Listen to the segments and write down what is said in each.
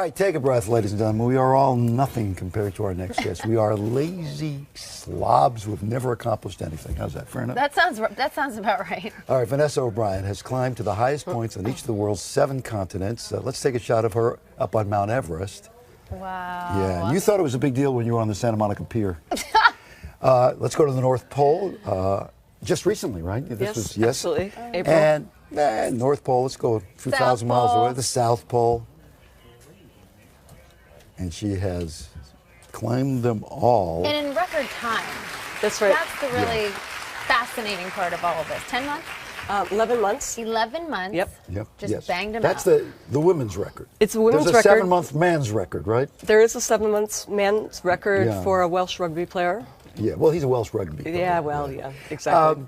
right, take a breath, ladies and gentlemen. We are all nothing compared to our next guest. We are lazy slobs who've never accomplished anything. How's that? Fair enough? That sounds about right. All right, Vanessa O'Brien has climbed to the highest points on each of the world's 7 continents. Let's take a shot of her up on Mount Everest. Wow. Yeah, and you thought it was a big deal when you were on the Santa Monica Pier. Let's go to the North Pole. Just recently, right? Yes, absolutely. April. And North Pole, let's go a few thousand miles away, the South Pole. And she has climbed them all. And in record time. That's right. That's the really fascinating part of all of this. 10 months? 11 months. 11 months. Yep. Just banged them That's out. the women's record. It's a women's record. There's a record. 7-month man's record, right? There is a 7-month man's record for a Welsh rugby player. Yeah, well, he's a Welsh rugby player. Yeah, well, yeah, exactly.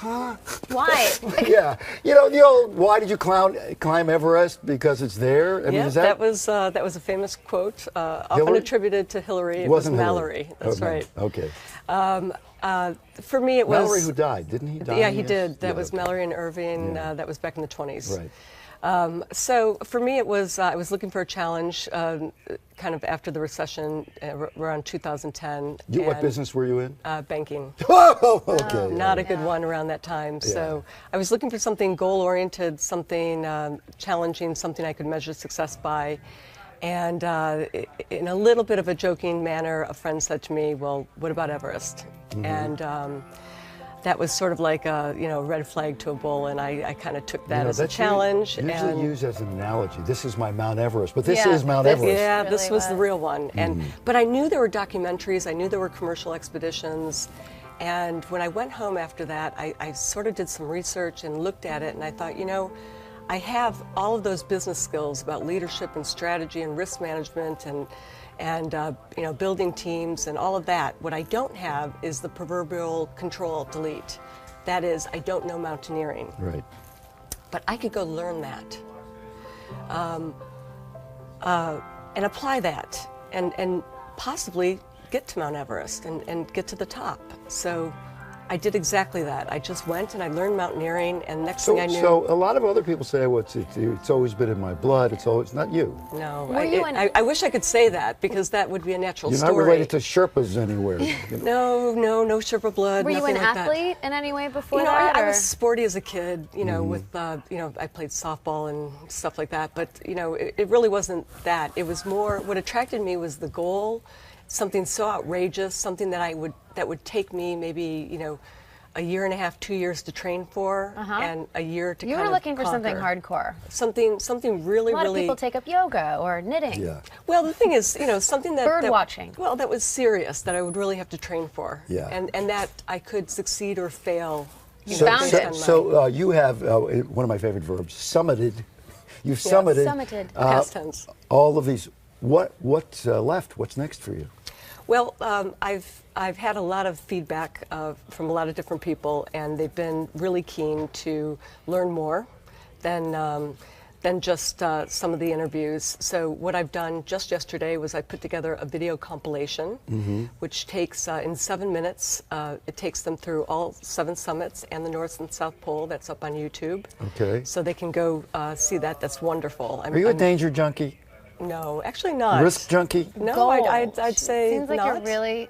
Why? Yeah, you know the old "Why did you climb Everest? Because it's there." I mean, Yeah, is that was a famous quote, often Hillary? attributed to Hillary. It Wasn't was Mallory. Hillary. That's right. Okay. For me, it was Mallory, who died, didn't he? Yeah, he did. That was Mallory and Irving. That was back in the 20s. Right. So for me, it was I was looking for a challenge, kind of after the recession around 2010. What business were you in? Banking. Oh, okay. Not a good one around that time. So I was looking for something goal-oriented, something challenging, something I could measure success by. And in a little bit of a joking manner, a friend said to me, "Well, what about Everest?" And that was sort of like a red flag to a bull, and I kind of took that as a challenge. Usually used as an analogy. This is my Mount Everest, but this is Mount Everest. Yeah, really this was the real one. But I knew there were documentaries. I knew there were commercial expeditions. And when I went home after that, I sort of did some research and looked at it, and I thought, I have all of those business skills about leadership and strategy and risk management and building teams and all of that. What I don't have is the proverbial Control-Alt-Delete. That is, I don't know mountaineering. Right. But I could go learn that and apply that and possibly get to Mount Everest and get to the top. So I did exactly that. I just went and I learned mountaineering, and next thing I knew. So a lot of other people say, "Well, it's always been in my blood. It's always not you." No, I wish I could say that, because that would be a natural You're story. not related to Sherpas anywhere. No Sherpa blood. Were you an like athlete in any way before that? I was sporty as a kid. With I played softball and stuff like that. But it really wasn't that. It was more, what attracted me was the goal. Something so outrageous, something that would take me maybe a year and a half, 2 years to train for, and a year to You kind were of looking for conquer. something hardcore. Something really, A lot really. of people take up yoga or knitting. Yeah. Well, the thing is, something that Bird watching. Well, that was serious, that I would really have to train for. Yeah. And that I could succeed or fail. Found it. So you have one of my favorite verbs, summited. You've summited. Past tense. All of these. What's left? What's next for you? Well, I've had a lot of feedback from a lot of different people, and they've been really keen to learn more than just some of the interviews. So what I've done just yesterday was I put together a video compilation, which takes in 7 minutes. It takes them through all 7 summits and the North and South Pole. That's up on YouTube. Okay. So they can go see that. That's wonderful. Are you a danger junkie? No, actually not. Risk junkie? No, I'd say Seems like not. you're really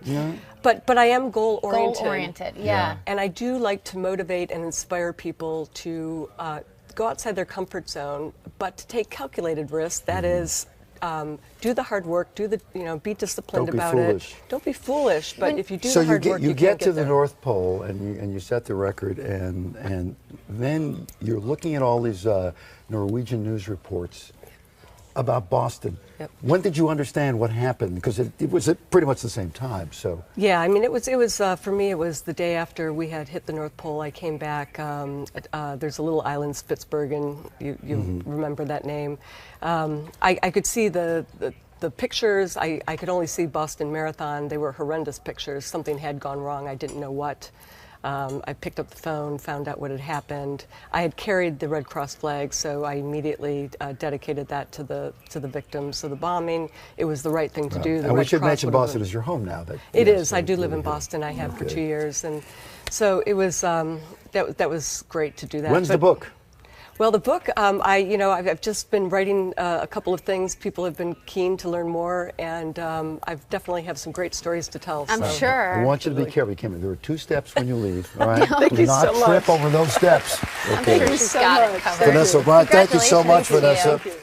But I am goal-oriented. goal-oriented, yeah. And I do like to motivate and inspire people to go outside their comfort zone, but to take calculated risks. That is, do the hard work, be disciplined about it. Don't be foolish, but if you do the hard work, you get to the there. North Pole and you set the record, and then you're looking at all these Norwegian news reports about Boston. Yep. When did you understand what happened? Because it was at pretty much the same time. So yeah, I mean, it was for me. It was the day after we had hit the North Pole. I came back. There's a little island, Spitsbergen. You remember that name? I could see the pictures. I could only see Boston Marathon. They were horrendous pictures. Something had gone wrong. I didn't know what. I picked up the phone, found out what had happened. I had carried the Red Cross flag, so I immediately dedicated that to the victims of the bombing. It was the right thing to do. And we should mention Boston is your home now. It is. I do live in Boston. I have for 2 years, and so it was. That was great to do that. When's the book? Well, the book, I've just been writing a couple of things. People have been keen to learn more, and I've definitely have some great stories to tell. I'm so. sure. I want you to be careful. Kim, there are 2 steps when you leave. All right, Thank do you not so trip much. over those steps. I'm Okay. sure she's so got much. it covered. Vanessa O'Brien, thank you so much, Congratulations to you. Vanessa. Thank you.